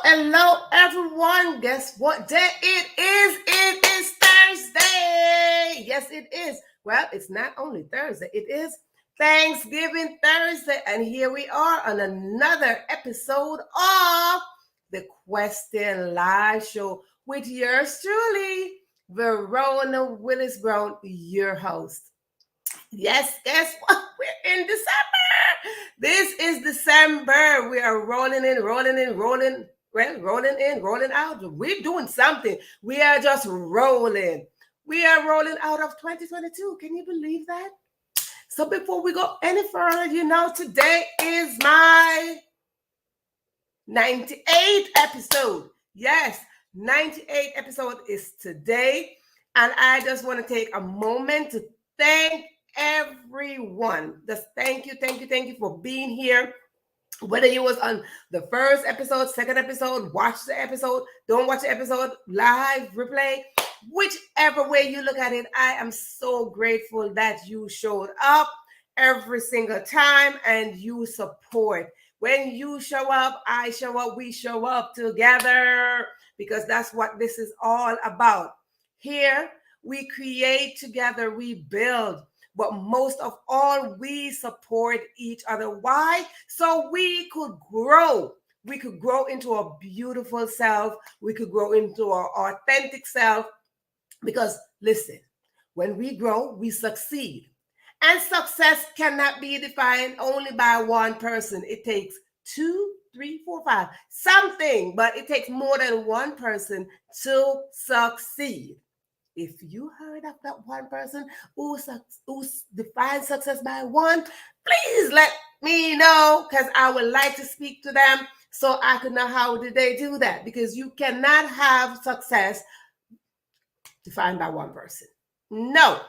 Hello, everyone. Guess what day it is? It is Thursday. Yes, it is. Well, it's not only Thursday, it is Thanksgiving Thursday. And here we are on another episode of the Question Live Show with yours truly, Verona Willis-Brown, your host. Yes, guess what? We're in December. This is December. We are rolling in, rolling out. We're doing something. We are just rolling. We are rolling out of 2022. Can you believe that? So before we go any further, today is my 98th episode. Yes, 98th episode is today. And I just want to take a moment to thank everyone. Just thank you for being here. Whether you was on the first episode, second episode, watch the episode, don't watch the episode, live, replay, whichever way you look at it, I am so grateful that you showed up every single time and you support. When you show up, I show up, we show up together, because that's what this is all about. Here, we create together, we build. But most of all, we support each other. Why? So we could grow. We could grow into a beautiful self. We could grow into our authentic self. Because listen, when we grow, we succeed. And success cannot be defined only by one person. It takes 2, 3, 4, 5, something, but it takes more than one person to succeed. If you heard of that one person who defines success by one, please let me know, because I would like to speak to them so I could know how did they do that, because you cannot have success defined by one person. No.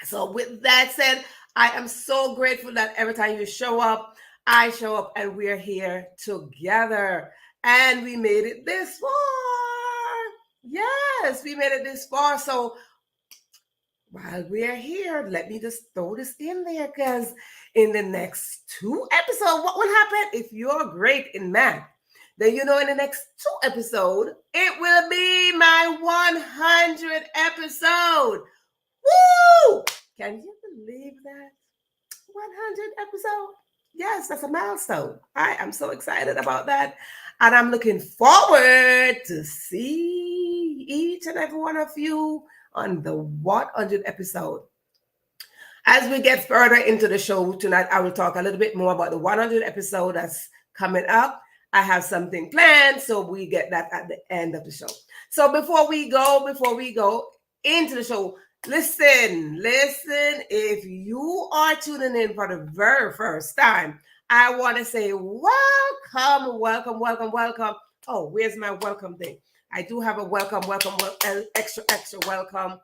So with that said, I am so grateful that every time you show up, I show up, and we're here together. And we made it this far. Yes, we made it this far. So while we're here, let me just throw this in there, because in the next 2 episodes, what will happen if you're great in math? Then in the next 2 episodes, it will be my 100th episode. Woo! Can you believe that? 100 episode? Yes, that's a milestone. I am so excited about that. And I'm looking forward to see each and every one of you on the 100th episode. As we get further into the show tonight, I will talk a little bit more about the 100th episode that's coming up. I have something planned, so we get that at the end of the show. So before we go into the show, listen, if you are tuning in for the very first time, I want to say welcome, welcome, welcome, welcome. Oh, where's my welcome thing? I do have a welcome, extra, extra welcome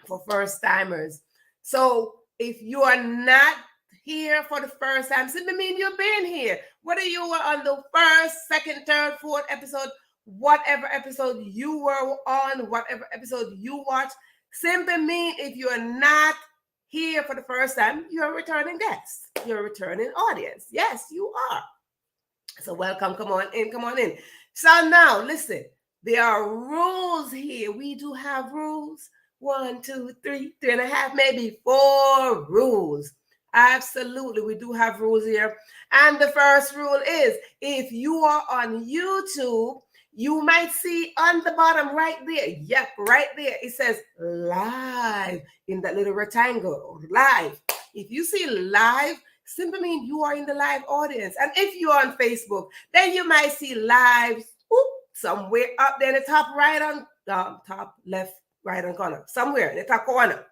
for first timers. So if you are not here for the first time, simply mean you've been here. Whether you were on the first, second, third, fourth episode, whatever episode you were on, whatever episode you watched, simply mean if you are not here for the first time, you're a returning guest. You're a returning audience. Yes, you are. So welcome. Come on in. Come on in. So now, listen. There are rules here. We do have rules. 1, 2, 3, 3.5, maybe 4 rules. Absolutely, we do have rules here. And the first rule is, if you are on YouTube, you might see on the bottom right there. Yep, right there. It says live in that little rectangle. Live. If you see live, simply mean you are in the live audience. And if you're on Facebook, then you might see live somewhere up there in the top right on top left right hand corner, somewhere in the top corner.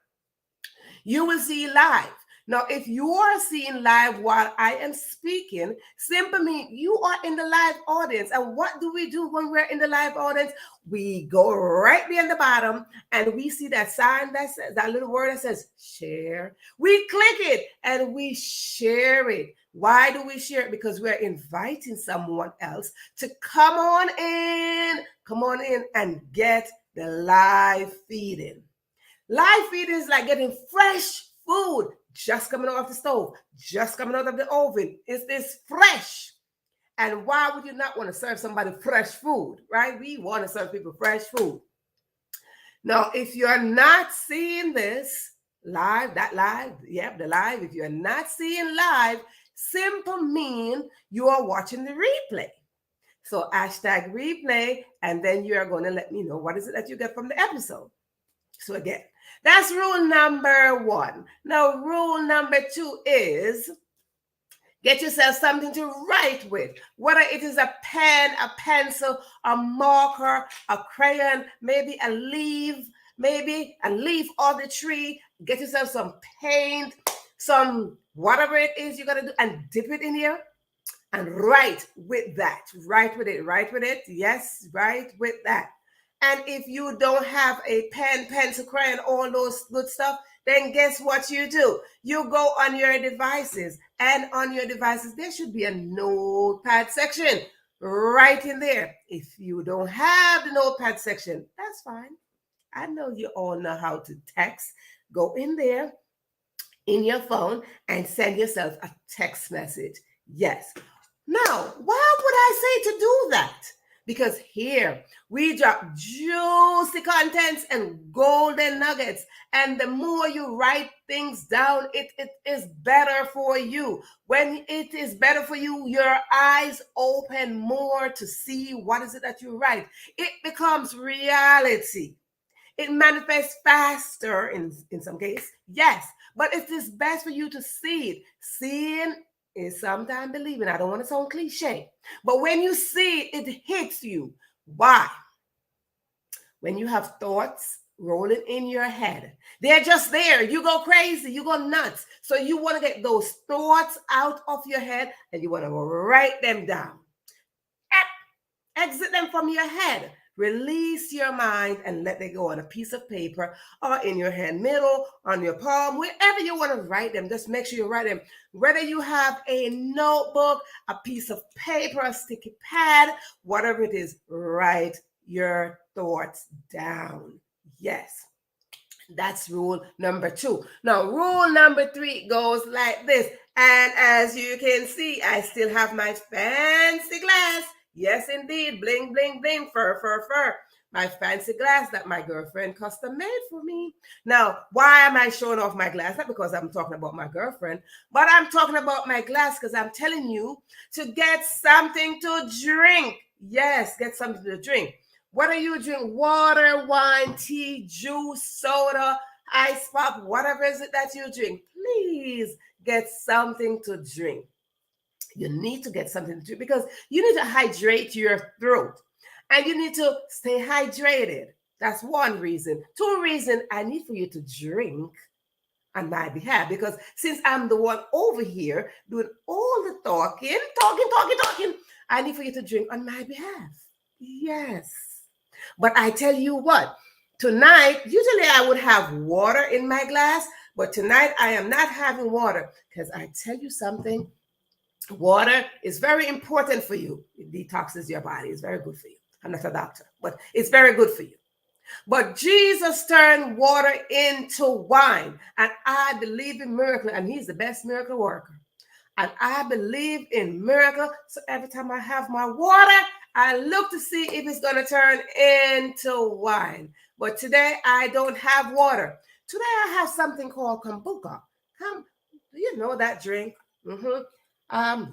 You will see live. Now, if you are seeing live while I am speaking, simply mean you are in the live audience. And what do we do when we're in the live audience? We go right there in the bottom and we see that sign that says, that little word that says share. We click it and we share it. Why do we share it? Because we're inviting someone else to come on in and get the live feeding. Live feeding is like getting fresh food just coming out of the stove, just coming out of the oven. Is this fresh? And why would you not want to serve somebody fresh food, right? We want to serve people fresh food. Now, if you're not seeing this live, the live, if you're not seeing live, simple mean you are watching the replay. So hashtag replay, and then you're going to let me know what is it that you get from the episode. So again, that's rule number 1. Now, rule number 2 is get yourself something to write with, whether it is a pen, a pencil, a marker, a crayon, maybe a leaf of the tree. Get yourself some paint, some whatever it is you got to do, and dip it in here and write with that. Write with it. Yes, write with that. And if you don't have a pen, pencil, crayon, all those good stuff, then guess what you do? You go on your devices. And on your devices, there should be a notepad section right in there. If you don't have the notepad section, that's fine. I know you all know how to text. Go in there in your phone and send yourself a text message. Yes. Now, why would I say to do that? Because here we drop juicy contents and golden nuggets. And the more you write things down, it is better for you. When it is better for you, your eyes open more to see what is it that you write. It becomes reality. It manifests faster in some case, yes. But it is best for you to see it. Seeing is sometimes believing. I don't want to sound cliche, but when you see it, it hits you. Why? When you have thoughts rolling in your head, they're just there. You go crazy, you go nuts. So you want to get those thoughts out of your head and you want to write them down. Exit them from your head. Release your mind and let them go on a piece of paper or in your hand middle, on your palm, wherever you want to write them. Just make sure you write them. Whether you have a notebook, a piece of paper, a sticky pad, whatever it is, write your thoughts down. Yes. That's rule number 2. Now, rule number 3 goes like this. And as you can see, I still have my fancy glass. Yes, indeed. Bling, bling, bling. Fur, fur, fur. My fancy glass that my girlfriend custom made for me. Now, why am I showing off my glass? Not because I'm talking about my girlfriend, but I'm talking about my glass because I'm telling you to get something to drink. Yes, get something to drink. Whether you drink water, wine, tea, juice, soda, ice pop, whatever is it that you drink, please get something to drink. You need to get something to drink because you need to hydrate your throat and you need to stay hydrated. That's one reason. 2 reasons, I need for you to drink on my behalf, because since I'm the one over here doing all the talking, I need for you to drink on my behalf. Yes. But I tell you what, tonight, usually I would have water in my glass, but tonight I am not having water, because I tell you something, water is very important for you. It detoxes your body. It's very good for you. I'm not a doctor, but it's very good for you. But Jesus turned water into wine. And I believe in miracle. And he's the best miracle worker. And I believe in miracle. So every time I have my water, I look to see if it's going to turn into wine. But today I don't have water. Today I have something called kombucha. Do you know that drink?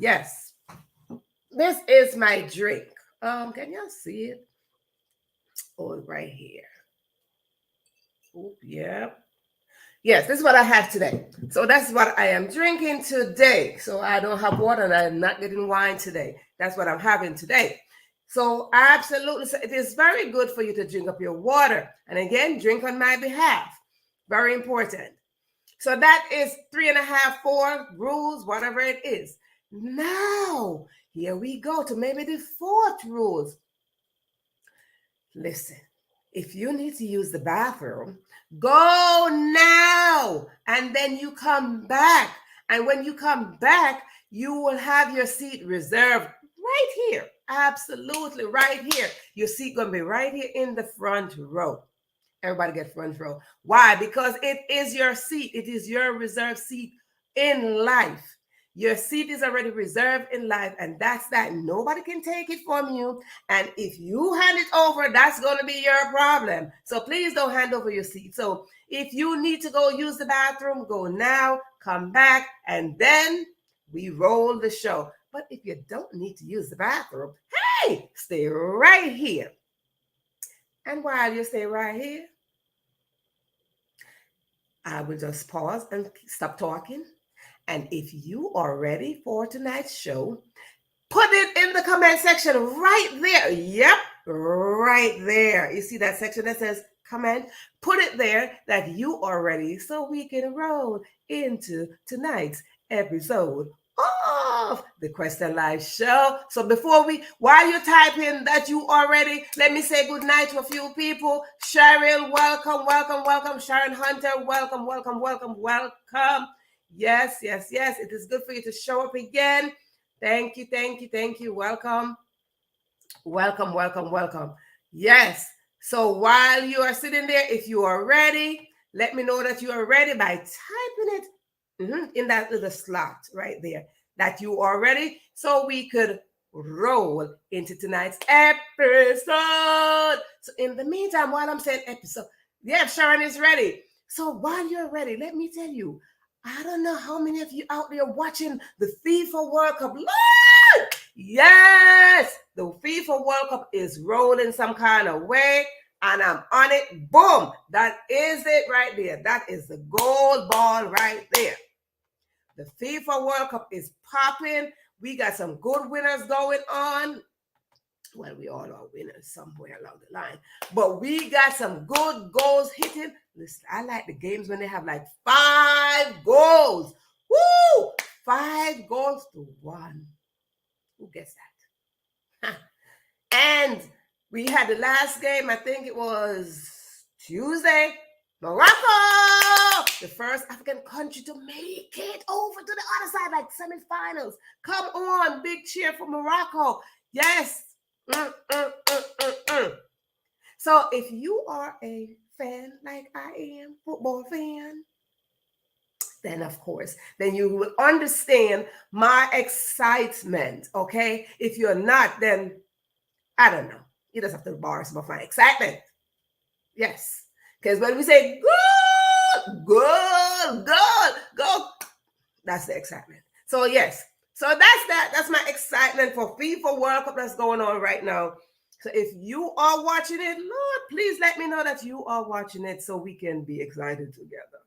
Yes. This is my drink. Can you see it? Oh, right here. Oh, yeah. Yes, this is what I have today. So that's what I am drinking today. So I don't have water and I'm not getting wine today. That's what I'm having today. So absolutely, it is very good for you to drink up your water. And again, drink on my behalf. Very important. So that is 3.5, 4 rules, whatever it is. Now, here we go to maybe the 4th rules. Listen, if you need to use the bathroom, go now, and then you come back. And when you come back, you will have your seat reserved right here. Absolutely right here. Your seat going to be right here in the front row. Everybody get front row. Why? Because it is your seat. It is your reserved seat in life. Your seat is already reserved in life, and that's that. Nobody can take it from you. And if you hand it over, that's going to be your problem. So please don't hand over your seat. So if you need to go use the bathroom, go now, come back, and then we roll the show. But if you don't need to use the bathroom, hey, stay right here. And while you stay right here, I will just pause and stop talking. And if you are ready for tonight's show, put it in the comment section right there. Yep, right there. You see that section that says comment? Put it there that you are ready so we can roll into tonight's episode of the Question Live Show. So while you type in that you are ready, let me say good night to a few people. Cheryl, welcome. Sharon Hunter, welcome. Yes. It is good for you to show up again. Thank you. Welcome. Yes. So while you are sitting there, if you are ready, let me know that you are ready by typing it in that little slot right there, that you are ready, so we could roll into tonight's episode. So in the meantime, while I'm saying episode, yeah, Sharon is ready. So while you're ready, let me tell you, I don't know how many of you out there watching the FIFA World Cup. Lord! Yes, the FIFA World Cup is rolling some kind of way, and I'm on it. Boom! That is it right there. That is the gold ball right there. The FIFA World Cup is popping. We got some good winners going on. Well, we all are winners somewhere along the line. But we got some good goals hitting. Listen, I like the games when they have like 5 goals. Woo! 5 goals to 1. Who gets that? And we had the last game, I think it was Tuesday. Morocco, the first African country to make it over to the other side, like semifinals. Come on, big cheer for Morocco. Yes. So if you are a fan like I am, football fan, then of course, then you will understand my excitement, okay? If you're not, then I don't know. You just have to borrow some of my excitement. Yes. Because when we say good, that's the excitement. So yes, so that's that. That's my excitement for FIFA World Cup that's going on right now. So if you are watching it, Lord, please let me know that you are watching it so we can be excited together.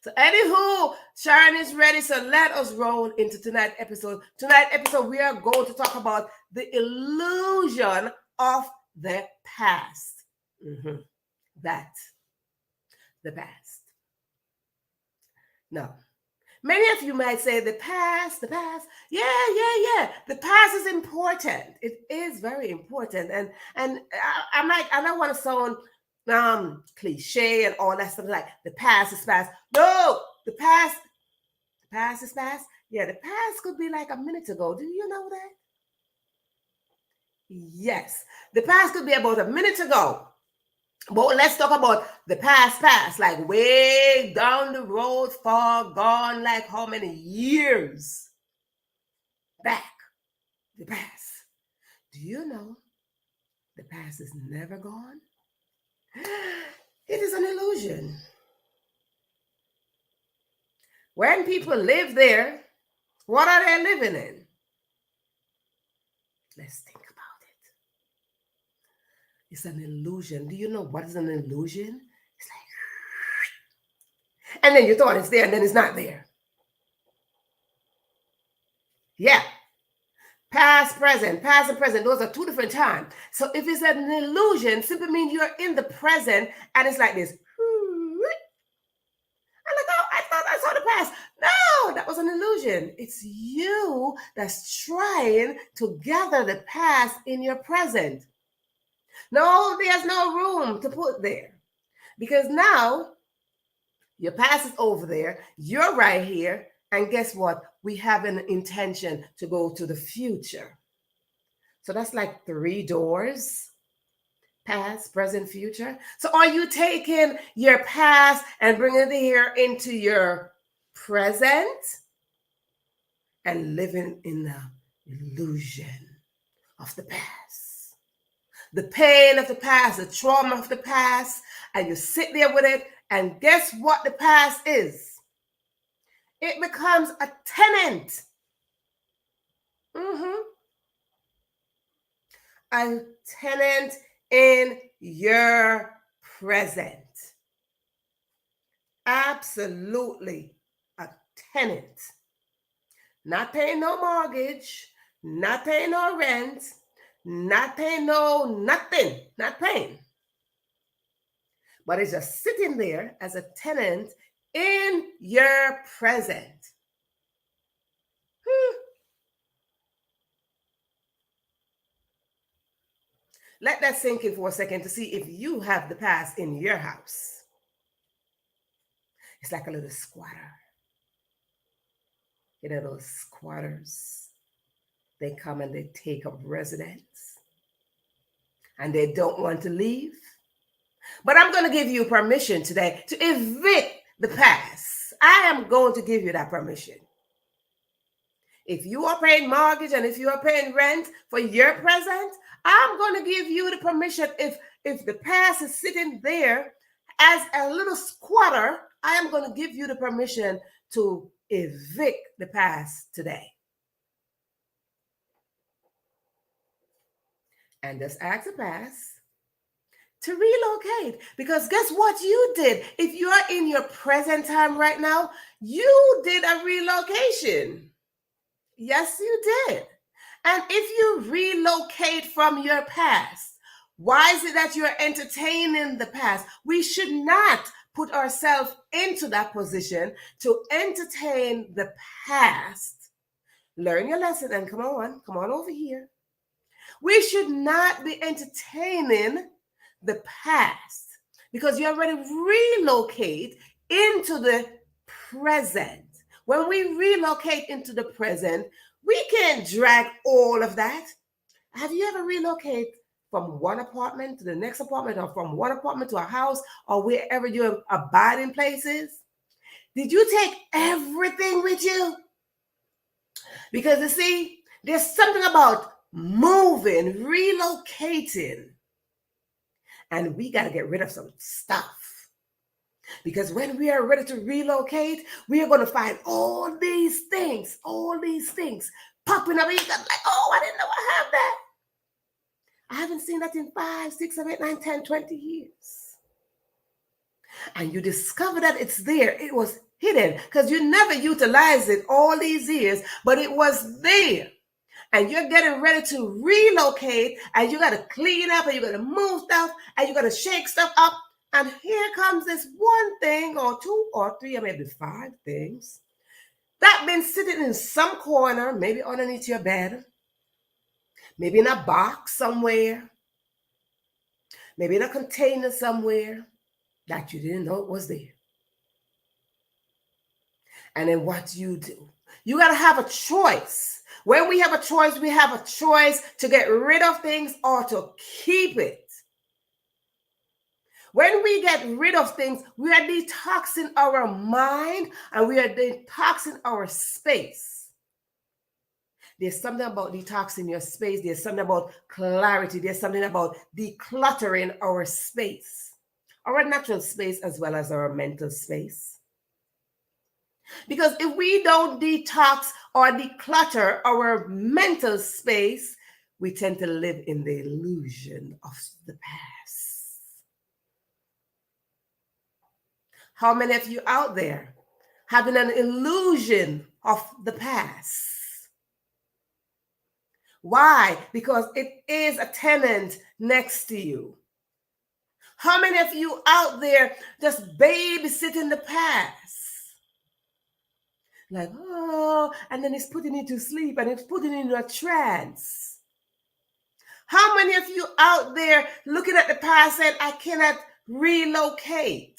So anywho, Sharon is ready. So let us roll into tonight's episode. Tonight's episode, we are going to talk about the illusion of the past. The past. No. Many of you might say the past, the past. Yeah, yeah, yeah. The past is important. It is very important. And I'm like, I don't want to sound cliche and all that stuff like the past is past. No, the past is past. Yeah, the past could be like a minute ago. Do you know that? Yes. The past could be about a minute ago. But let's talk about the past, like way down the road, far gone, like how many years back, the past. Do you know the past is never gone? It is an illusion. When people live there, what are they living in? Let's think about it. It's an illusion. Do you know what is an illusion? It's like, and then you thought it's there and then it's not there. Yeah. Past, present, and present. Those are two different times. So if it's an illusion, simply means you're in the present and it's like this. I'm like, oh, I thought I saw the past. No, that was an illusion. It's you that's trying to gather the past in your present. No, there's no room to put there. Because now your past is over there. You're right here. And guess what? We have an intention to go to the future. So that's like 3 doors. Past, present, future. So are you taking your past and bringing it here into your present and living in the illusion of the past? The pain of the past, the trauma of the past, and you sit there with it, and guess what the past is? It becomes a tenant. A tenant in your present. Absolutely a tenant. Not paying no mortgage, not paying no rent, not paying no nothing, not paying. But it's just sitting there as a tenant in your present. Let that sink in for a second to see if you have the past in your house. It's like a little squatter. You know those squatters? They come and they take up residence. And they don't want to leave. But I'm going to give you permission today to evict the past. I am going to give you that permission. If you are paying mortgage and if you are paying rent for your present, I'm going to give you the permission. If the past is sitting there as a little squatter, I am going to give you the permission to evict the past today. And just ask the past to relocate. Because guess what you did? If you are in your present time right now, you did a relocation. Yes, you did. And if you relocate from your past, why is it that you're entertaining the past? We should not put ourselves into that position to entertain the past. Learn your lesson and come on over here. We should not be entertaining the past because you already relocate into the present. When we relocate into the present, we can't drag all of that. Have you ever relocated from one apartment to the next apartment or from one apartment to a house or wherever your abiding place is? Did you take everything with you? Because you see, there's something about moving, relocating, and we got to get rid of some stuff. Because when we are ready to relocate, we are going to find all these things popping up. Like, oh, I didn't know I have that. I haven't seen that in 5, 6, 7, 8, 9, 10, 20 years. And you discover that it's there. It was hidden because you never utilized it all these years, but it was there. And you're getting ready to relocate and you got to clean up and you got to move stuff and you got to shake stuff up. And here comes this one thing or two or three or maybe five things that been sitting in some corner, maybe underneath your bed, maybe in a box somewhere, maybe in a container somewhere that you didn't know it was there. And then what you do, you got to have a choice. When we have a choice, we have a choice to get rid of things or to keep it. When we get rid of things, we are detoxing our mind and we are detoxing our space. There's something about detoxing your space. There's something about clarity. There's something about decluttering our space, our natural space as well as our mental space. Because if we don't detox or declutter our mental space, we tend to live in the illusion of the past. How many of you out there having an illusion of the past? Why? Because it is a tenant next to you. How many of you out there just babysitting the past? Like, oh, and then it's putting you to sleep and it's putting you in a trance. How many of you out there looking at the past saying, I cannot relocate?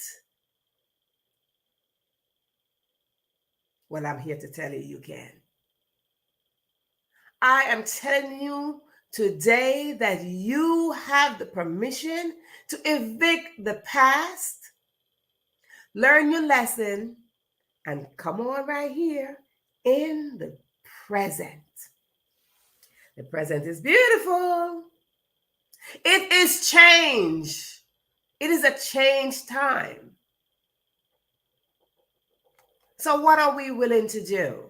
Well, I'm here to tell you, you can. I am telling you today that you have the permission to evict the past, learn your lesson, and come on right here in the present. The present is beautiful. It is change. It is a change time. So what are we willing to do?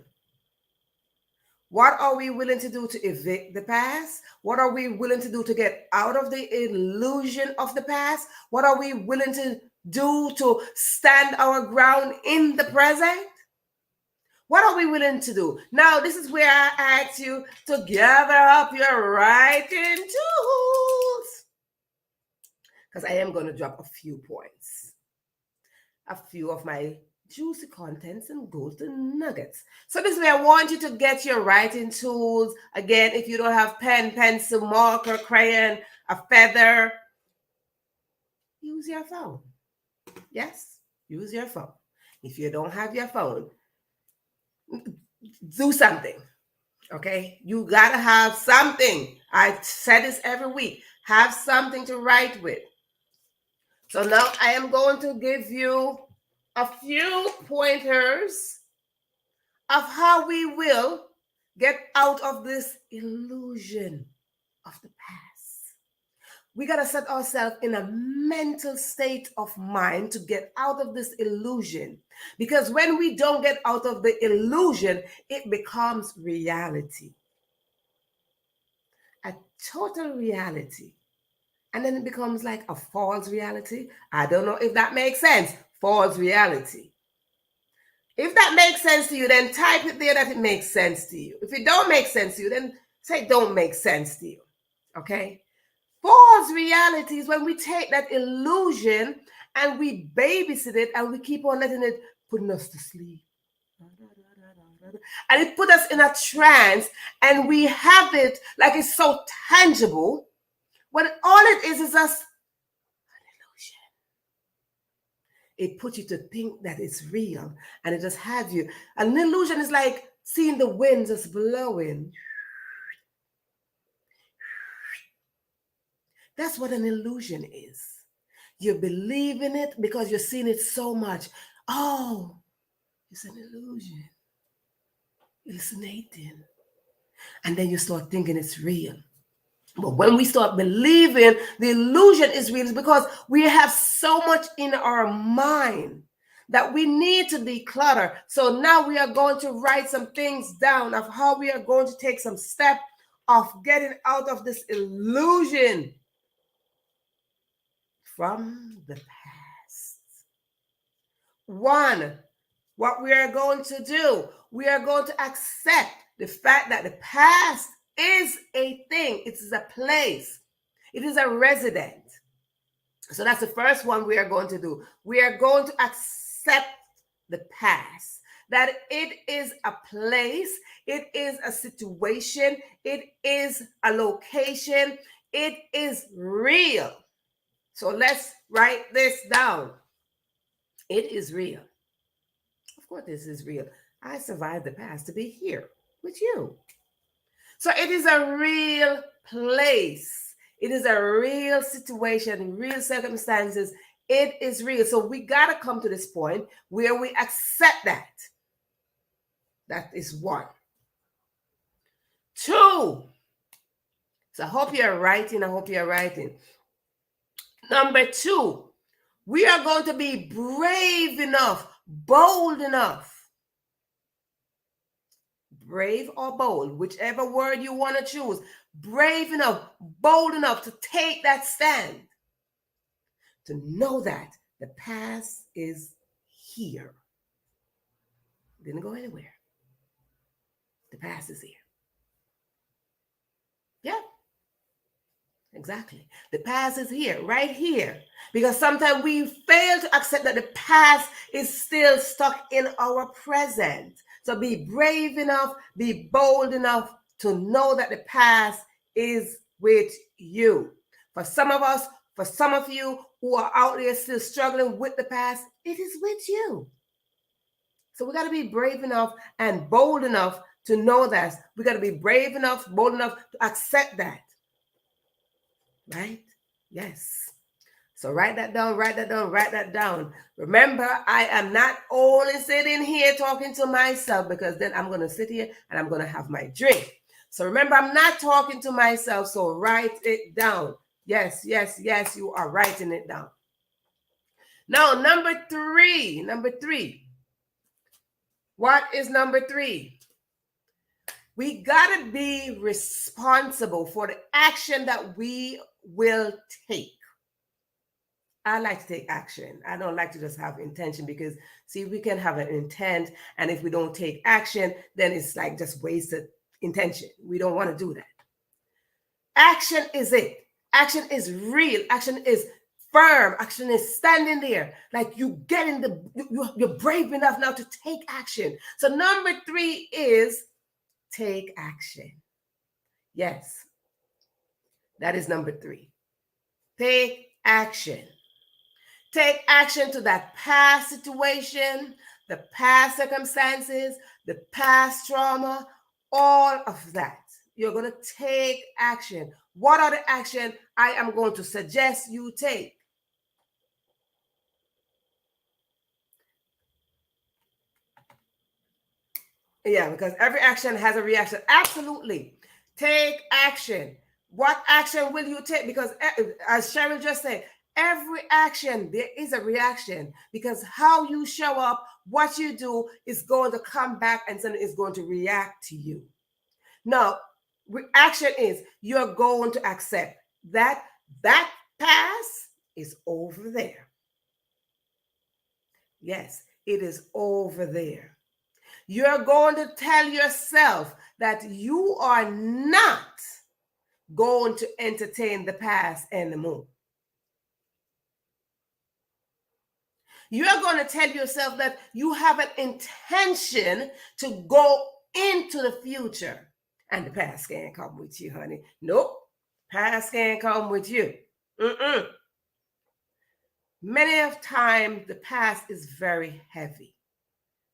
What are we willing to do to evict the past? What are we willing to do to get out of the illusion of the past? What are we willing to do to stand our ground in the present? What are we willing to do? Now, this is where I ask you to gather up your writing tools, because I am going to drop a few points, a few of my juicy contents and golden nuggets. So this way I want you to get your writing tools. Again, if you don't have pen, pencil, marker, crayon, a feather, use your phone. Yes, use your phone. If you don't have your phone, do something. Okay, you gotta have something. I said this every week. Have something to write with. So now I am going to give you a few pointers of how we will get out of this illusion of the past. We got to set ourselves in a mental state of mind to get out of this illusion. Because when we don't get out of the illusion, it becomes reality. A total reality. And then it becomes like a false reality. I don't know if that makes sense. False reality. If that makes sense to you, then type it there that it makes sense to you. If it don't make sense to you, then say don't make sense to you. Okay? False reality is when we take that illusion and we babysit it and we keep on letting it put us to sleep. And it put us in a trance and we have it like it's so tangible when all it is just an illusion. It puts you to think that it's real and it just has you. An illusion is like seeing the wind just blowing. That's what an illusion is. You believe in it because you're seeing it so much. Oh, it's an illusion. Hallucinating. And then you start thinking it's real. But when we start believing the illusion is real, it's because we have so much in our mind that we need to declutter. So now we are going to write some things down of how we are going to take some step of getting out of this illusion from the past. One, what we are going to do, we are going to accept the fact that the past is a thing. It is a place. It is a resident. So that's the first one we are going to do. We are going to accept the past, that it is a place, it is a situation, it is a location, it is real. So let's write this down. It is real. Of course, this is real. I survived the past to be here with you. So it is a real place. It is a real situation, real circumstances. It is real. So we got to come to this point where we accept that. That is one. Two. So I hope you're writing. I hope you're writing. Number two, we are going to be brave enough, bold enough. Brave or bold, whichever word you want to choose. Brave enough, bold enough to take that stand. To know that the past is here. Didn't go anywhere. The past is here. Yeah. Exactly. The past is here, right here. Because sometimes we fail to accept that the past is still stuck in our present. So be brave enough, be bold enough to know that the past is with you. For some of us, for some of you who are out there still struggling with the past, it is with you. So we got to be brave enough and bold enough to know that. We got to be brave enough, bold enough to accept that. Right? Yes. So write that down, write that down, write that down. Remember, I am not only sitting here talking to myself, because then I'm going to sit here and I'm going to have my drink. So remember, I'm not talking to myself, so write it down. Yes, yes, yes, you are writing it down. Now, number three. What is number three? We got to be responsible for the action that we will take. I like to take action. I don't like to just have intention, because, see, we can have an intent, and if we don't take action, then it's like just wasted intention. We don't want to do that. Action is it. Action is real. Action is firm. Action is standing there. Like you're brave enough now to take action. So number three is take action. Yes, that is number three. Take action. Take action to that past situation, the past circumstances, the past trauma, all of that. You're going to take action. What are the action I am going to suggest you take? Yeah, because every action has a reaction. Absolutely. Take action. What action will you take? Because as Cheryl just said, every action, there is a reaction, because how you show up, what you do is going to come back and something is going to react to you. Now, reaction is you're going to accept that past is over there. Yes, it is over there. You're going to tell yourself that you are not going to entertain the past anymore. You're going to tell yourself that you have an intention to go into the future. And the past can't come with you, honey. Nope. Past can't come with you. Many of time, the past is very heavy.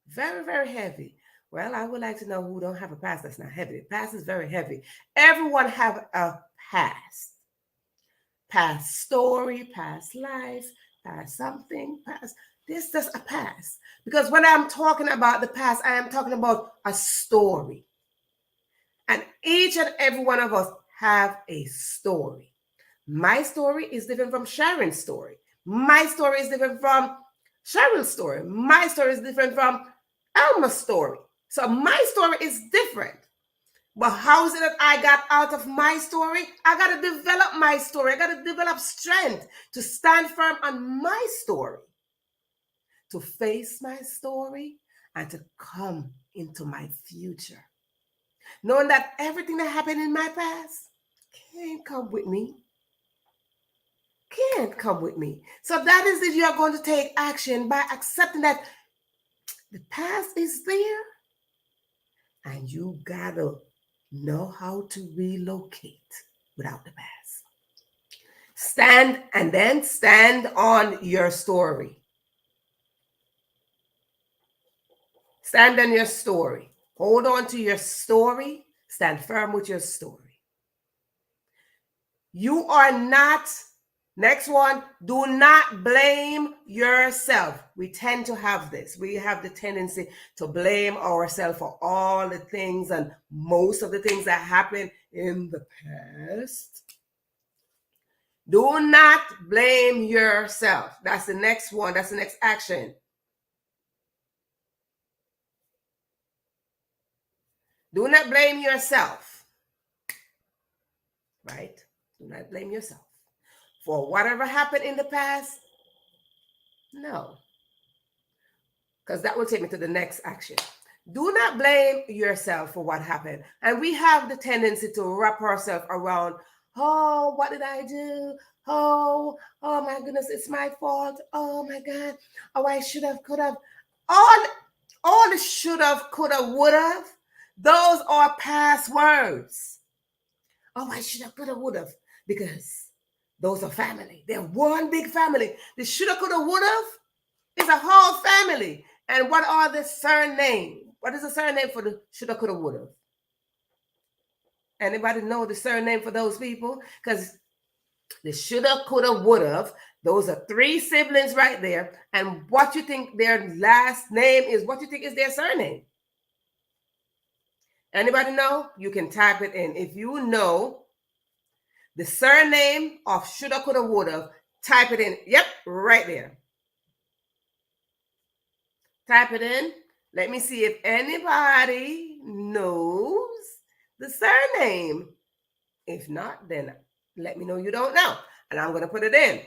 Very, very heavy. Well, I would like to know who don't have a past that's not heavy. The past is very heavy. Everyone have a past. Past story, past life, past something, past. This is just a past. Because when I'm talking about the past, I am talking about a story. And each and every one of us have a story. My story is different from Sharon's story. My story is different from Cheryl's story. My story is different from Alma's story. So my story is different. But how is it that I got out of my story? I got to develop my story. I got to develop strength to stand firm on my story, to face my story, and to come into my future. Knowing that everything that happened in my past can't come with me. can't come with me. So that is if you are going to take action by accepting that the past is there and you gotta know how to relocate without the past. Stand on your story. Stand on your story. Hold on to your story. Stand firm with your story. You are not, next one, do not blame yourself. We tend to have this. We have the tendency to blame ourselves for all the things and most of the things that happened in the past. Do not blame yourself. That's the next one. That's the next action. Do not blame yourself. Right? Do not blame yourself for whatever happened in the past. No. Because that will take me to the next action. Do not blame yourself for what happened. And we have the tendency to wrap ourselves around, oh, what did I do? Oh my goodness, it's my fault. Oh my God. Oh, I should have, could have. All the should have, could have, would have. Those are past words. Oh, I should have, could have, would have. Because those are family. They're one big family. The should have, could have, would have is a whole family. And what are the surname? What is the surname for the shoulda, coulda, woulda? Anybody know the surname for those people? Because the shoulda, coulda, woulda, those are three siblings right there. And what you think their last name is, what you think is their surname? Anybody know? You can type it in. If you know the surname of shoulda, coulda, woulda, type it in. Yep, right there. Type it in. Let me see if anybody knows the surname. If not, then let me know you don't know. And I'm going to put it in.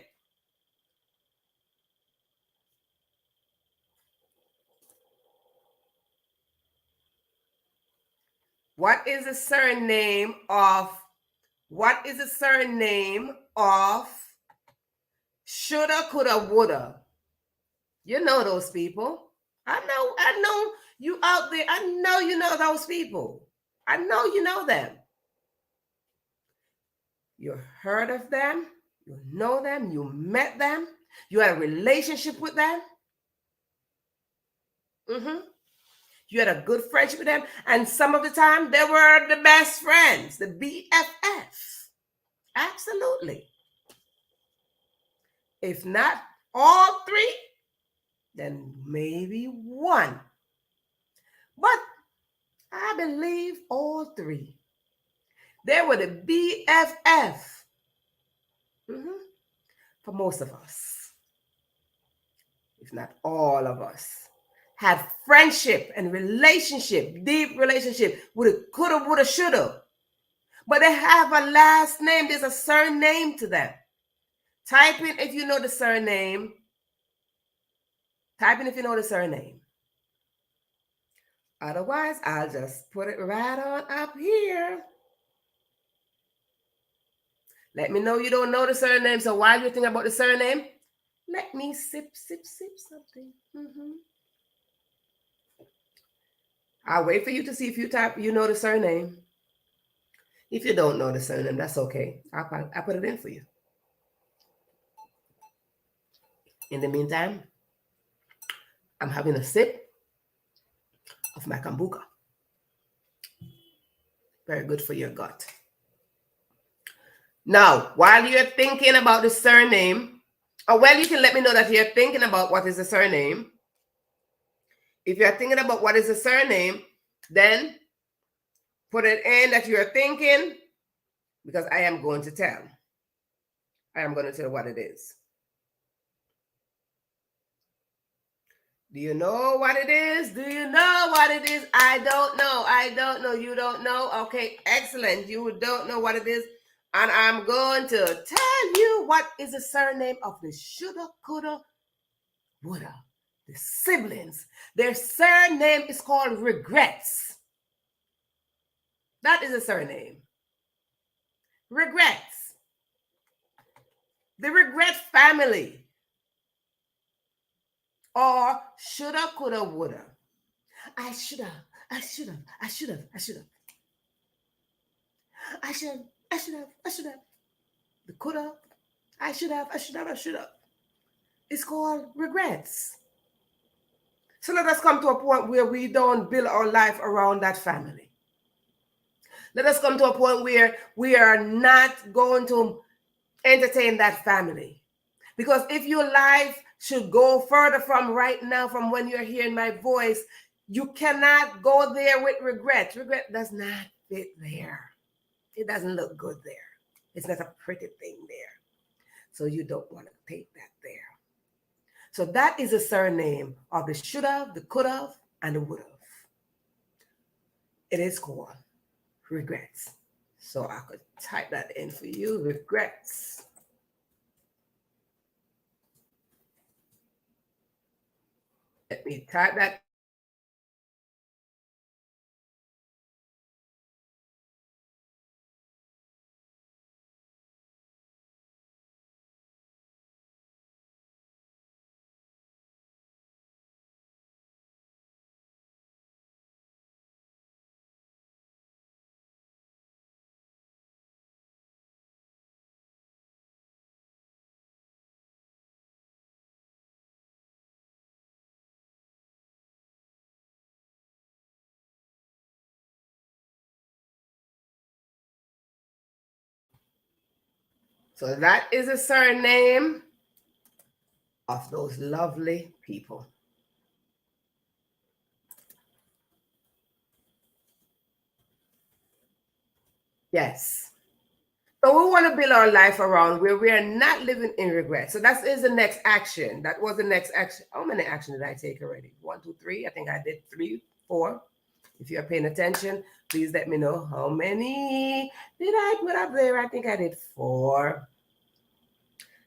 What is the surname of shoulda, coulda, woulda? You know those people. I know you out there. I know you know those people. I know you know them. You heard of them. You know them. You met them. You had a relationship with them. You had a good friendship with them. And some of the time, they were the best friends, the BFF. Absolutely. If not all three, then maybe one. But I believe all three. They were the BFF for most of us, if not all of us, had friendship and relationship, deep relationship with a coulda, woulda, shoulda. But they have a last name. There's a surname to them. Type in if you know the surname. Type in if you know the surname. Otherwise, I'll just put it right on up here. Let me know you don't know the surname. So while you're thinking about the surname, let me sip something. I'll wait for you to see if you know the surname. If you don't know the surname, that's okay. I'll put it in for you. In the meantime, I'm having a sip of my kombucha. Very good for your gut. Now, while you're thinking about the surname, you can let me know that you're thinking about what is the surname. If you're thinking about what is the surname, then put it in that you're thinking, because I am going to tell. I am going to tell what it is. Do you know what it is? Do you know what it is? I don't know. You don't know? Okay, excellent. You don't know what it is. And I'm going to tell you what is the surname of the shoulda, coulda, woulda. The siblings. Their surname is called Regrets. That is a surname. Regrets. the regret family, or shoulda, coulda, woulda. I should have, I should have, I should have, I should have, I should have, I should have, I should have. The coulda, I should have, I should have, I should have. It's called regrets. So let us come to a point where we don't build our life around that family. Let us come to a point where we are not going to entertain that family. Because if your life should go further from right now, from when you're hearing my voice, you cannot go there with regret. Regret does not fit there. It doesn't look good there. It's not a pretty thing there. So you don't want to take that there. So that is a surname of the should have, the could have, and the would have. It is called regrets. So I could type that in for you, regrets. Let me type that. So that is a surname of those lovely people. Yes. So we want to build our life around where we are not living in regret. So that is the next action. That was the next action. How many actions did I take already? 1, 2, 3. I think I did 3, 4. If you're paying attention, please let me know how many did I put up there. I think I did 4.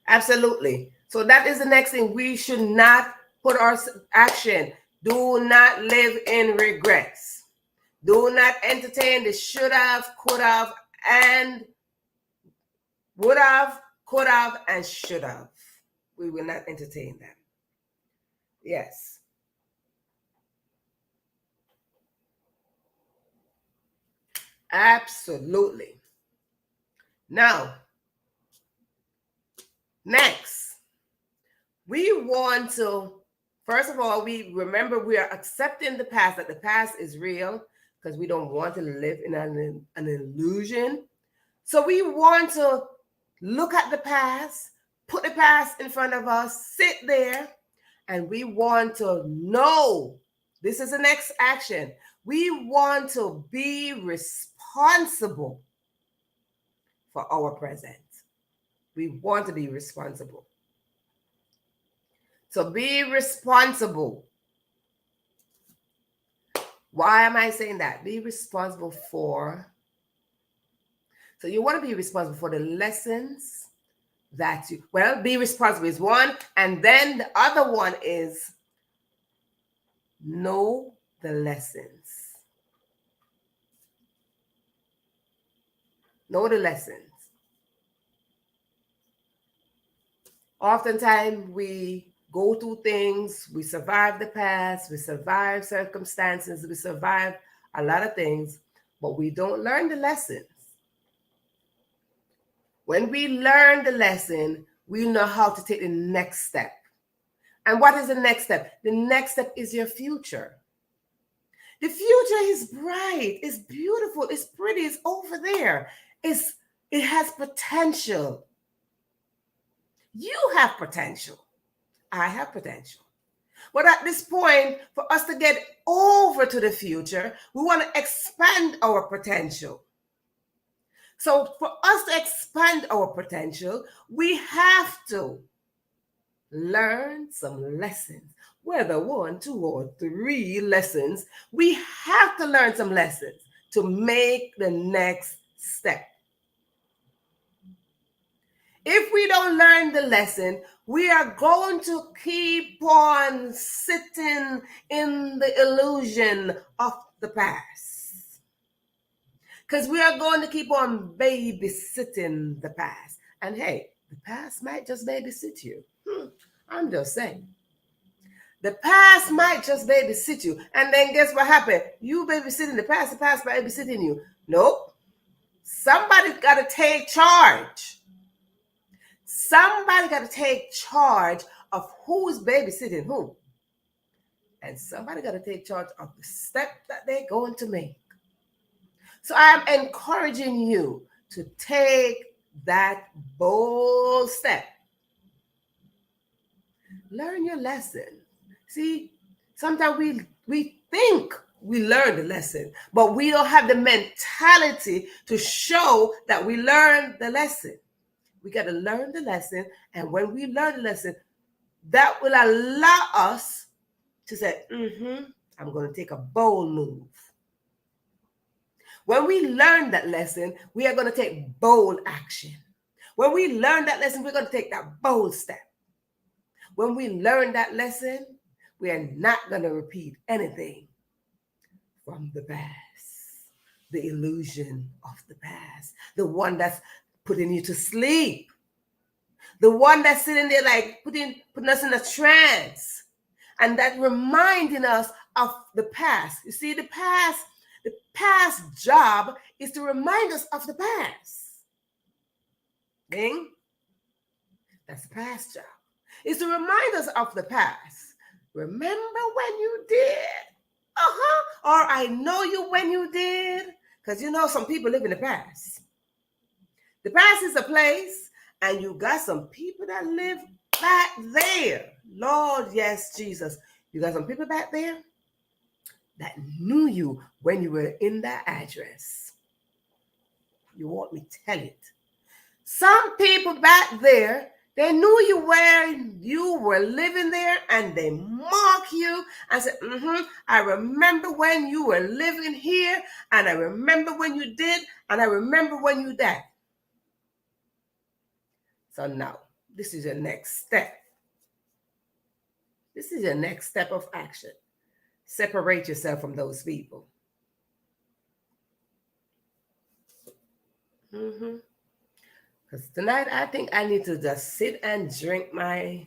Absolutely. So that is the next thing. We should not put our action. Do not live in regrets. Do not entertain the should have, could have, and would have, could have, and should have. We will not entertain them. Yes. Absolutely. Now, next, we want to, first of all, we remember we are accepting the past, that the past is real, because we don't want to live in an illusion. So we want to look at the past, put the past in front of us, sit there, and we want to know, this is the next action. We want to be responsible for our present. We want to be responsible. So be responsible. Why am I saying that? Be responsible for. So you want to be responsible for the lessons that you, well, be responsible is one. And then the other one is know the lessons. Know the lessons. Oftentimes we go through things, we survive the past, we survive circumstances, we survive a lot of things, but we don't learn the lessons. When we learn the lesson, we know how to take the next step. And what is the next step? The next step is your future. The future is bright, it's beautiful, it's pretty, it's over there. It has potential. You have potential. I have potential. But at this point, for us to get over to the future, we want to expand our potential. So for us to expand our potential, we have to learn some lessons. Whether 1, 2, or 3 lessons, we have to learn some lessons to make the next step. If we don't learn the lesson, we are going to keep on sitting in the illusion of the past. Because we are going to keep on babysitting the past. And hey, The past might just babysit you. I'm just saying. The past might just babysit you. And then guess what happened? You babysitting the past babysitting you. Nope. Somebody's got to take charge. Somebody got to take charge of who's babysitting who. And somebody got to take charge of the step that they're going to make. So I'm encouraging you to take that bold step. Learn your lesson. See, sometimes we think we learned the lesson, but we don't have the mentality to show that we learned the lesson. We got to learn the lesson, and when we learn the lesson, that will allow us to say, I'm going to take a bold move. When we learn that lesson, we are going to take bold action. When we learn that lesson, we're going to take that bold step. When we learn that lesson, we are not going to repeat anything from the past, the illusion of the past, the one that's putting you to sleep, the one that's sitting there like putting us in a trance, and that reminding us of the past. You see, the past job is to remind us of the past. Ding? That's the past job. It's to remind us of the past. Remember when you did? Or I know you when you did. Because you know some people live in the past. The past is a place, and you got some people that live back there. Lord, yes, Jesus. You got some people back there that knew you when you were in that address. You want me to tell it? Some people back there, they knew you where you were living there, and they mark you and said, I remember when you were living here, and I remember when you did, and I remember when you did. So now, this is your next step. This is your next step of action. Separate yourself from those people. Because tonight, I think I need to just sit and drink my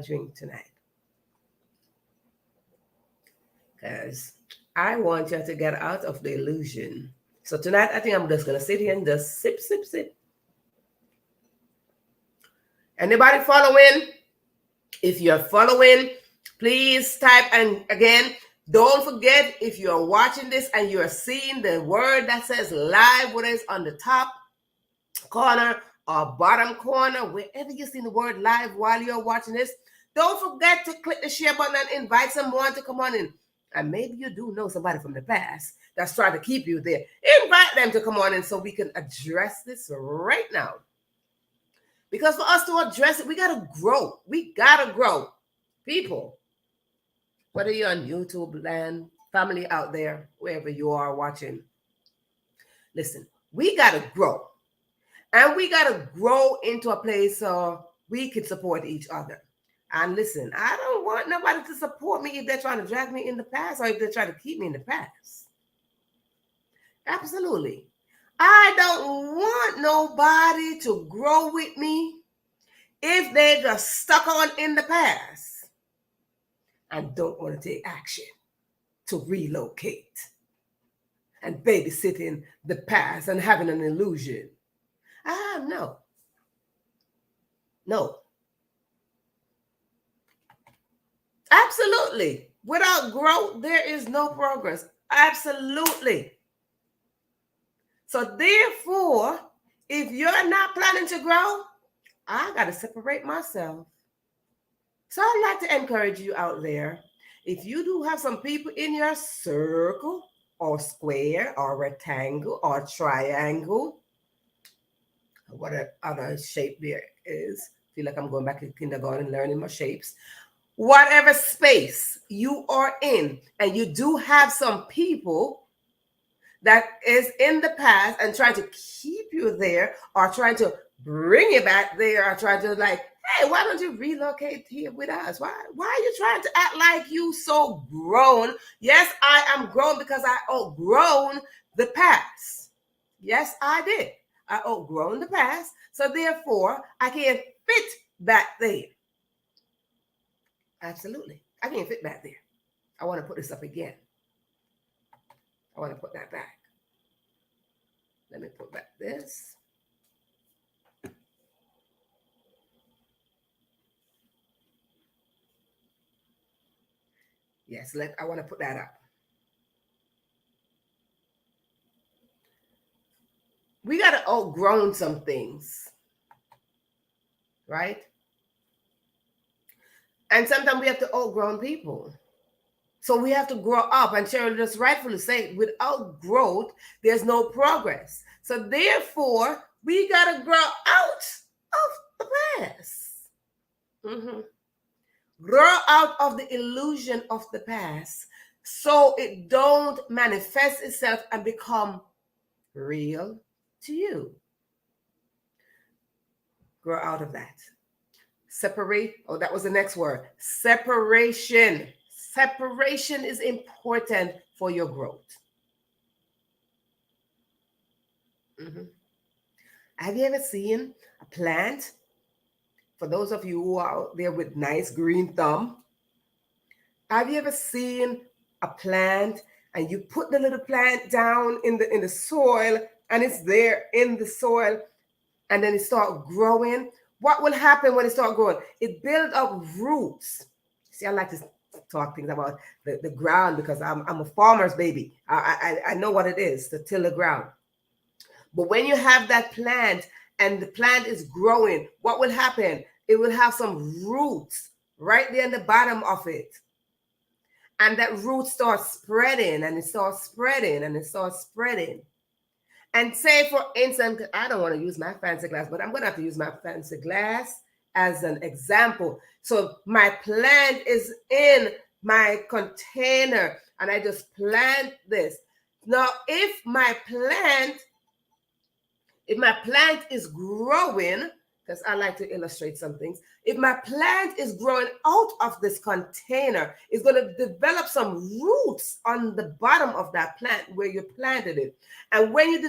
drink tonight. Because I want you to get out of the illusion. So tonight, I think I'm just going to sit here and just sip, sip, sip. Anybody following? If you're following, please type. And again, don't forget, if you're watching this and you're seeing the word that says live, whether it's on the top corner or bottom corner, wherever you see the word live while you're watching this, don't forget to click the share button and invite someone to come on in. And maybe you do know somebody from the past that's trying to keep you there. Invite them to come on in so we can address this right now. Because for us to address it, we got to grow. We got to grow. People, whether you're on YouTube land, family out there, wherever you are watching, listen, we got to grow. And we got to grow into a place so we can support each other. And listen, I don't want nobody to support me if they're trying to drag me in the past or if they're trying to keep me in the past. Absolutely. I don't want nobody to grow with me if they just stuck on in the past and don't want to take action to relocate and babysitting the past and having an illusion. No. No. Absolutely. Without growth, there is no progress. Absolutely. So therefore, if you're not planning to grow, I got to separate myself. So I'd like to encourage you out there. If you do have some people in your circle or square or rectangle or triangle, whatever other shape there is, feel like I'm going back to kindergarten learning my shapes. Whatever space you are in, and you do have some people that is in the past and trying to keep you there or trying to bring you back there or trying to like, hey, why don't you relocate here with us? Why are you trying to act like you so grown? Yes, I am grown because I outgrown the past. Yes, I did. I outgrown the past. So therefore, I can't fit back there. Absolutely. I can't fit back there. I want to put this up again. I want to put that back. Let me put back this. Yes, I want to put that up. We got to outgrown some things, right? And sometimes we have to outgrown people. So we have to grow up. And Cheryl just rightfully said, without growth, there's no progress. So therefore, we got to grow out of the past. Mm-hmm. Grow out of the illusion of the past so it don't manifest itself and become real to you. Grow out of that. Separate. Oh, that was the next word. Separation. Separation is important for your growth. Mm-hmm. Have you ever seen a plant? For those of you who are out there with nice green thumb, have you ever seen a plant and you put the little plant down in the soil and it's there in the soil and then it starts growing? What will happen when it starts growing? It builds up roots. See, I like to talk things about the ground because I'm a farmer's baby. I know what it is to till the ground. But when you have that plant and the plant is growing, what will happen? It will have some roots right there in the bottom of it. And that root starts spreading and it starts spreading and it starts spreading. And say, for instance, I don't want to use my fancy glass, but I'm going to have to use my fancy glass as an example. So my plant is in my container and I just plant this. Now, if my plant is growing, because I like to illustrate some things, if my plant is growing out of this container, it's going to develop some roots on the bottom of that plant where you planted it. And when it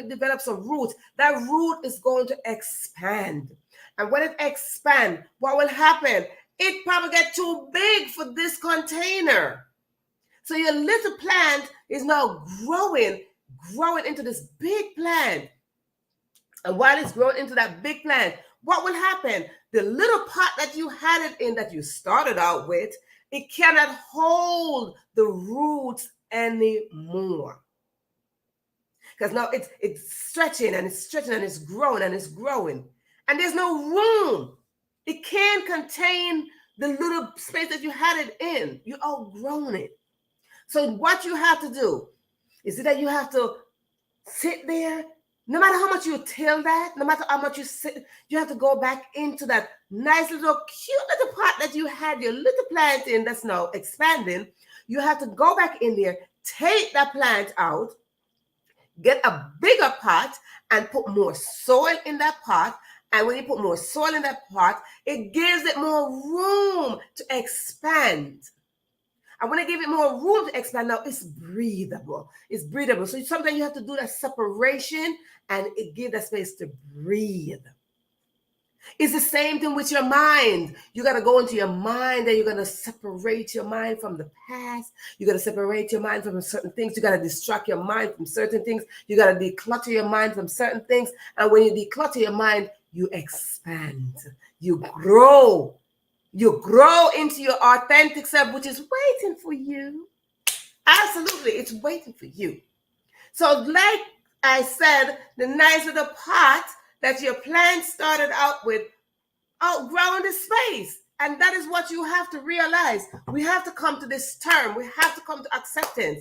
develops some roots, that root is going to expand. And when it expands, what will happen? It probably get too big for this container. So your little plant is now growing into this big plant. And while it's growing into that big plant, what will happen? The little pot that you had it in, that you started out with, it cannot hold the roots anymore. Because now it's stretching and it's stretching and it's growing and it's growing. And there's no room. It can't contain the little space that you had it in. You outgrown it. So what you have to do is that you have to sit there. No matter how much you till that, no matter how much you sit, you have to go back into that nice little cute little pot that you had your little plant in that's now expanding. You have to go back in there, take that plant out, get a bigger pot and put more soil in that pot. And when you put more soil in that pot, it gives it more room to expand. And when I give it more room to expand, now it's breathable. It's breathable. So sometimes you have to do that separation and it gives that space to breathe. It's the same thing with your mind. You got to go into your mind and you're going to separate your mind from the past. You got to separate your mind from certain things. You got to distract your mind from certain things. You got to declutter your mind from certain things. And when you declutter your mind, you expand. You grow. You grow into your authentic self, which is waiting for you. Absolutely, it's waiting for you. So like I said, the nice little pot that your plant started out with, outgrowing the space. And that is what you have to realize. We have to come to this term. We have to come to acceptance.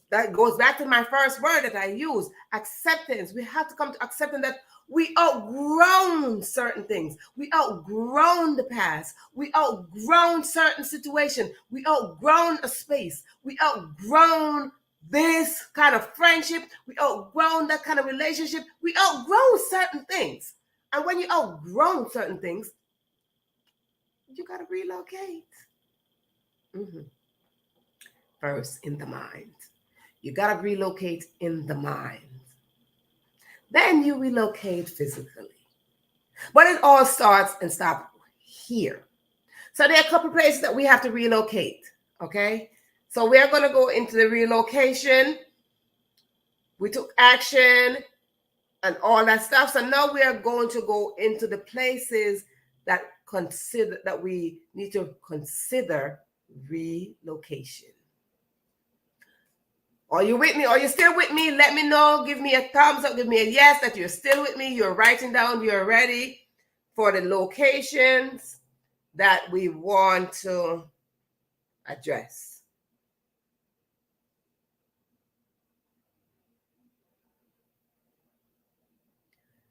That goes back to my first word that I use, acceptance. We have to come to acceptance that we outgrown certain things. We outgrown the past. We outgrown certain situations. We outgrown a space. We outgrown this kind of friendship. We outgrown that kind of relationship. We outgrown certain things. And when you outgrown certain things, you got to relocate. First, in the mind. You got to relocate in the mind. Then you relocate physically. But it all starts and stops here. So there are a couple places that we have to relocate, okay? So we are going to go into the relocation. We took action and all that stuff. So now we are going to go into the places that we need to consider relocation. Are you with me? Are you still with me? Let me know. Give me a thumbs up. Give me a yes that you're still with me. You're writing down. You're ready for the locations that we want to address.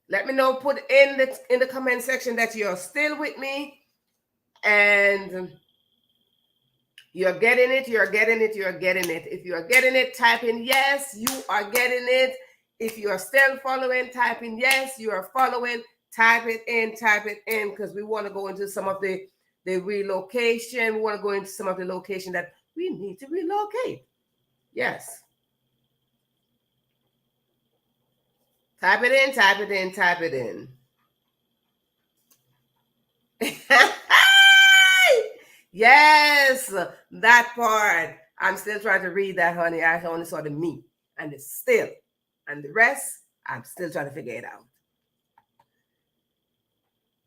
Let me know. Put in the comment section that you're still with me and you're getting it. You're getting it. You're getting it. If you are getting it, type in yes. You are getting it. If you are still following, type in yes. You are following. Type it in. Type it in, because we want to go into some of the relocation. We want to go into some of the location that we need to relocate. Yes. Type it in. Type it in. Type it in. Yes, that part. I'm still trying to read that, honey. I only saw the me and the still. And the rest, I'm still trying to figure it out.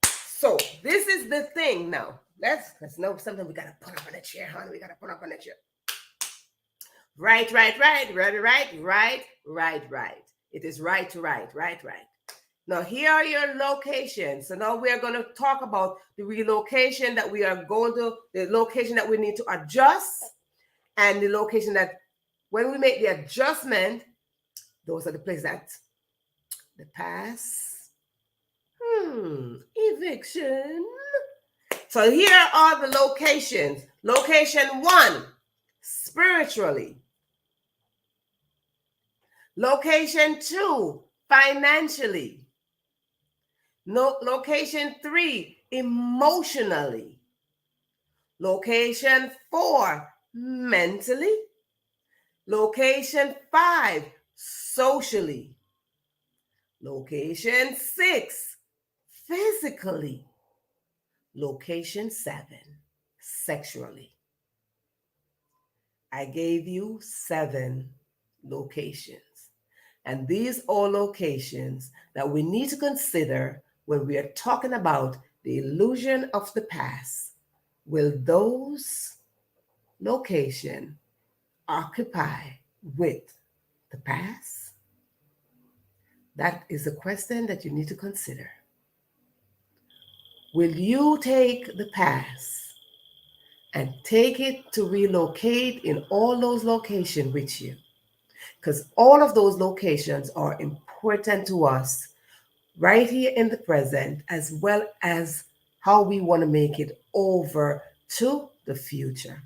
So this is the thing now. Let's know something we got to put up on the chair, honey. We got to put up on the chair. Right. It is right to right. Now, here are your locations. So now we are going to talk about the relocation that we are going to, the location that we need to adjust, and the location that when we make the adjustment, those are the places that the pass, eviction. So here are the locations. Location 1, spiritually. Location 2, financially. No, location 3, emotionally. Location 4, mentally. Location 5, socially. Location 6, physically. Location 7, sexually. I gave you 7 locations. And these are locations that we need to consider when we are talking about the illusion of the past. Will those locations occupy with the past? That is a question that you need to consider. Will you take the past and take it to relocate in all those locations with you? Because all of those locations are important to us right here in the present, as well as how we want to make it over to the future.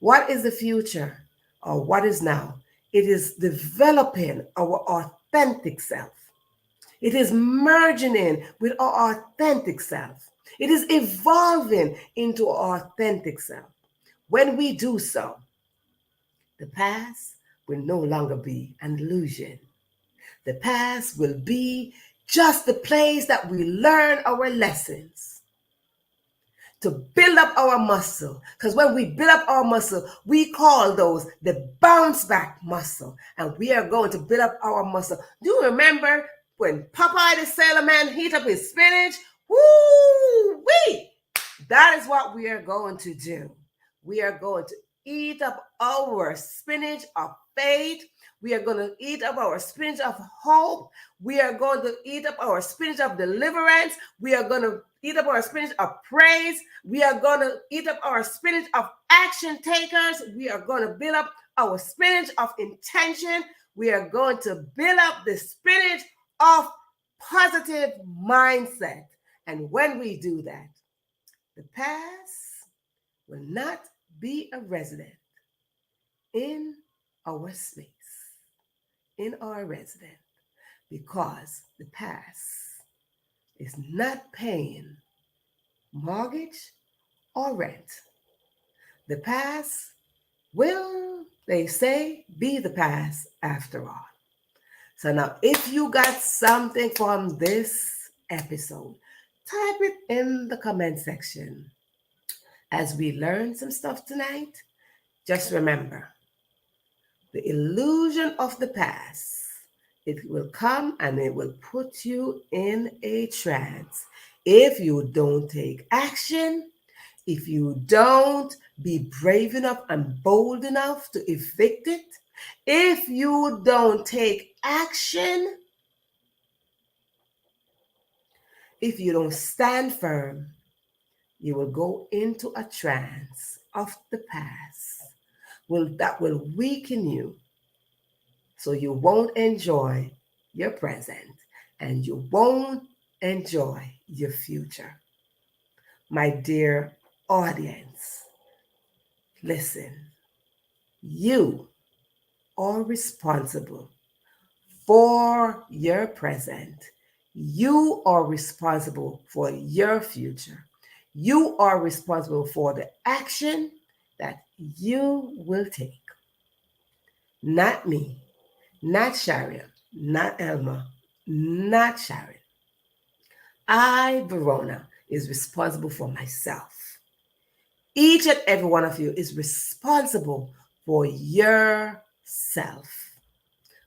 What is the future, or what is now? It is developing our authentic self. It is merging in with our authentic self. It is evolving into our authentic self. When we do so, the past will no longer be an illusion. The past will be just the place that we learn our lessons to build up our muscle. Because when we build up our muscle, we call those the bounce back muscle. And we are going to build up our muscle. Do you remember when Popeye the Sailor Man heat up his spinach? Woo-wee! That is what we are going to do. We are going to eat up our spinach of faith. We are going to eat up our spinach of hope. We are going to eat up our spinach of deliverance. We are going to eat up our spinach of praise. We are going to eat up our spinach of action takers. We are going to build up our spinach of intention. We are going to build up the spinach of positive mindset. And when we do that, the past will not be a resident in our space, in our resident, because the past is not paying mortgage or rent. The past will, they say, be the past after all. So now, if you got something from this episode, type it in the comment section. As we learn some stuff tonight, just remember the illusion of the past. It will come and it will put you in a trance. If you don't take action, if you don't be brave enough and bold enough to evict it, if you don't take action, if you don't stand firm, you will go into a trance of the past. That will weaken you, so you won't enjoy your present and you won't enjoy your future. My dear audience, listen, you are responsible for your present. You are responsible for your future. You are responsible for the action that you will take. Not me, not Sharon, not Elma, not Sharon. I, Verona, is responsible for myself. Each and every one of you is responsible for yourself,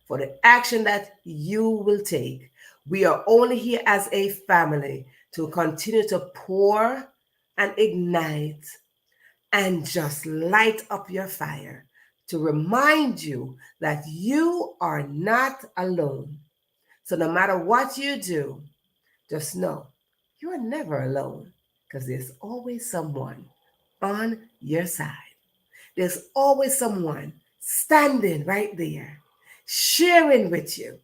for the action that you will take. We are only here as a family to continue to pour and ignite and just light up your fire, to remind you that you are not alone. So no matter what you do, just know you are never alone, because there's always someone on your side. There's always someone standing right there, sharing with you.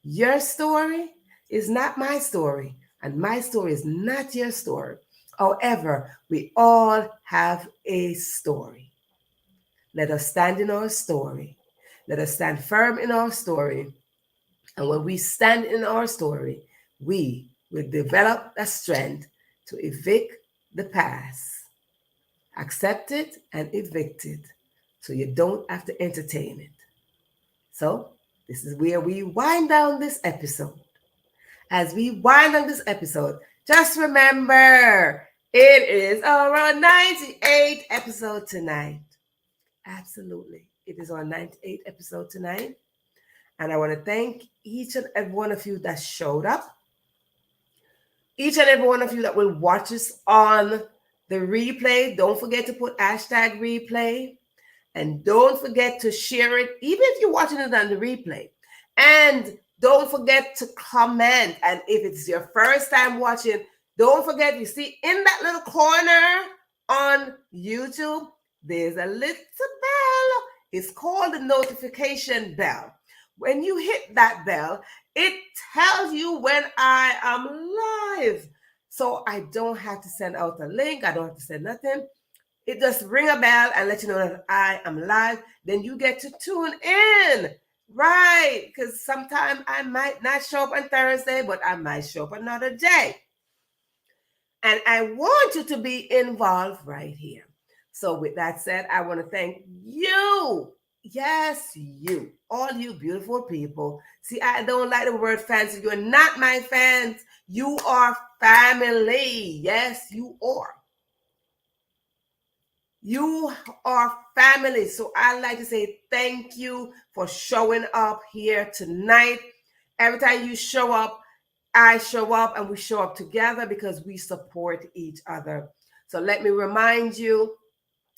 Your story is not my story, and my story is not your story. However, we all have a story. Let us stand in our story. Let us stand firm in our story. And when we stand in our story, we will develop the strength to evict the past. Accept it and evict it, so you don't have to entertain it. So this is where we wind down this episode. As we wind down this episode, just remember, it is our 98th episode tonight. Absolutely. It is our 98th episode tonight. And I want to thank each and every one of you that showed up. Each and every one of you that will watch us on the replay. Don't forget to put hashtag replay. And don't forget to share it, even if you're watching it on the replay. And don't forget to comment. And if it's your first time watching, don't forget, you see in that little corner on YouTube, there's a little bell. It's called the notification bell. When you hit that bell, it tells you when I am live. So I don't have to send out a link. I don't have to send nothing. It just ring a bell and let you know that I am live. Then you get to tune in. Right. Because sometimes I might not show up on Thursday, but I might show up another day. And I want you to be involved right here. So with that said, I want to thank you. Yes, you. All you beautiful people. See, I don't like the word fans. You're not my fans. You are family. Yes, you are. You are family. So I like to say thank you for showing up here tonight. Every time you show up, I show up, and we show up together because we support each other. So let me remind you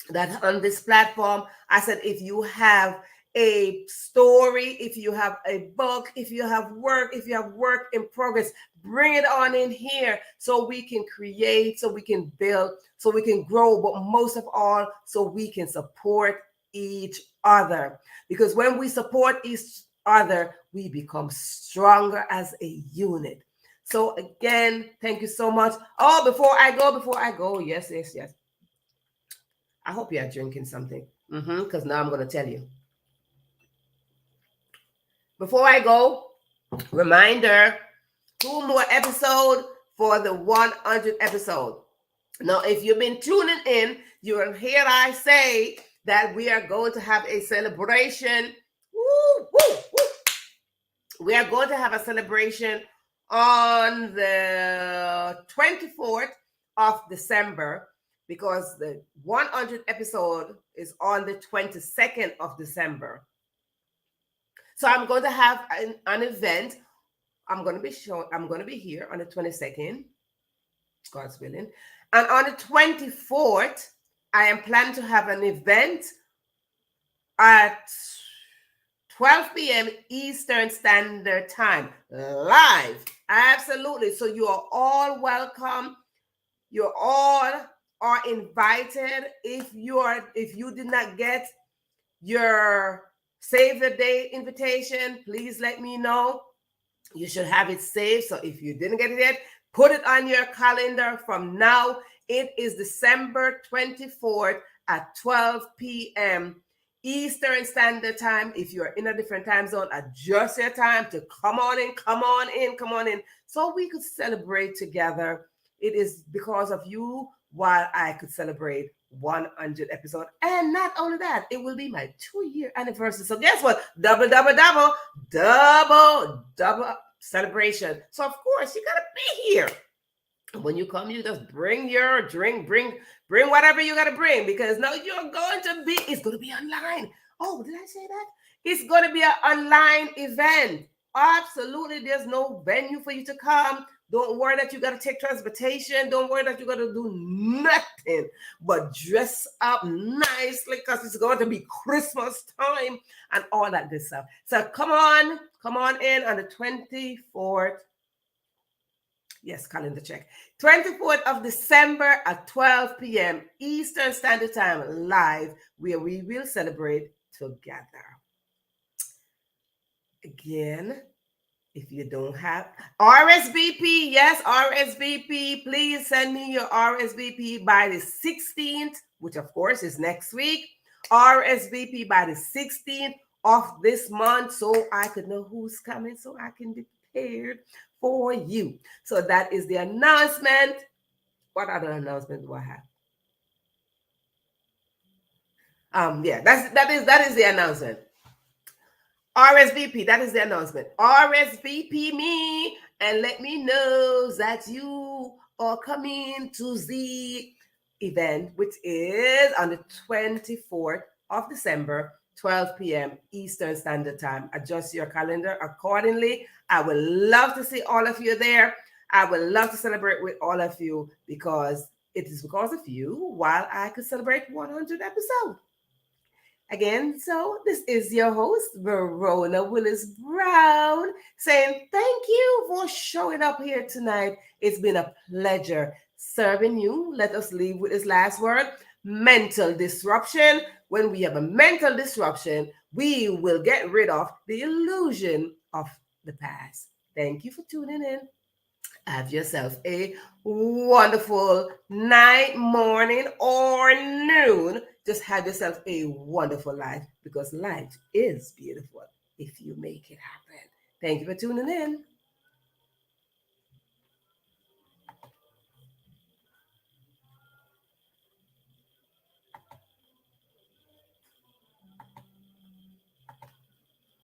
that on this platform, I said, if you have a story, if you have a book, if you have work in progress, bring it on in here so we can create, so we can build, so we can grow, but most of all, so we can support each other. Because when we support each other, we become stronger as a unit. So again, thank you so much. Oh, before I go, yes. I hope you are drinking something, because now I'm going to tell you. Before I go, reminder, 2 more episodes for the 100th episode. Now, if you've been tuning in, you will hear I say that we are going to have a celebration. Woo, woo, woo. We are going to have a celebration on the 24th of December because the 100th episode is on the 22nd of December. So I'm going to have an event. I'm going to be here on the 22nd, God's willing. And on the 24th, I am planning to have an event at 12 p.m. Eastern Standard Time, live. Absolutely. So you are all welcome. You all are invited. If you did not get your save the date invitation, please let me know. You should have it saved. So if you didn't get it yet, put it on your calendar from now. It is December 24th at 12 p.m. Eastern Standard Time. If you're in a different time zone, adjust your time to come on in, so we could celebrate together. It is because of you while I could celebrate 100 episode. And not only that, it will be my 2-year anniversary. So guess what? Double celebration. So of course you gotta be here. When you come, you just bring your drink, bring whatever you gotta bring, because now it's gonna be online. Oh, did I say that? It's gonna be an online event. Absolutely, there's no venue for you to come. Don't worry that you got to take transportation. Don't worry that you got to do nothing but dress up nicely, because it's going to be Christmas time and all that good stuff. So come on in on the 24th. Yes, calendar check. 24th of December at 12 p.m. Eastern Standard Time, live, where we will celebrate together. Again, if you don't have RSVP, yes, RSVP, please send me your RSVP by the 16th, which of course is next week. RSVP by the 16th of this month, so I could know who's coming, so I can be prepared for you. So that is the announcement. What other announcement do I have? That is the announcement. RSVP, that is the announcement. RSVP me and let me know that you are coming to the event, which is on the 24th of December, 12 p.m. Eastern Standard Time. Adjust your calendar accordingly. I would love to see all of you there. I would love to celebrate with all of you, because it is because of you while I could celebrate 100 episodes. Again, so this is your host, Verona Willis-Brown, saying thank you for showing up here tonight. It's been a pleasure serving you. Let us leave with this last word: mental disruption. When we have a mental disruption, we will get rid of the illusion of the past. Thank you for tuning in. Have yourself a wonderful night, morning, or noon. Just have yourself a wonderful life, because life is beautiful if you make it happen. Thank you for tuning in.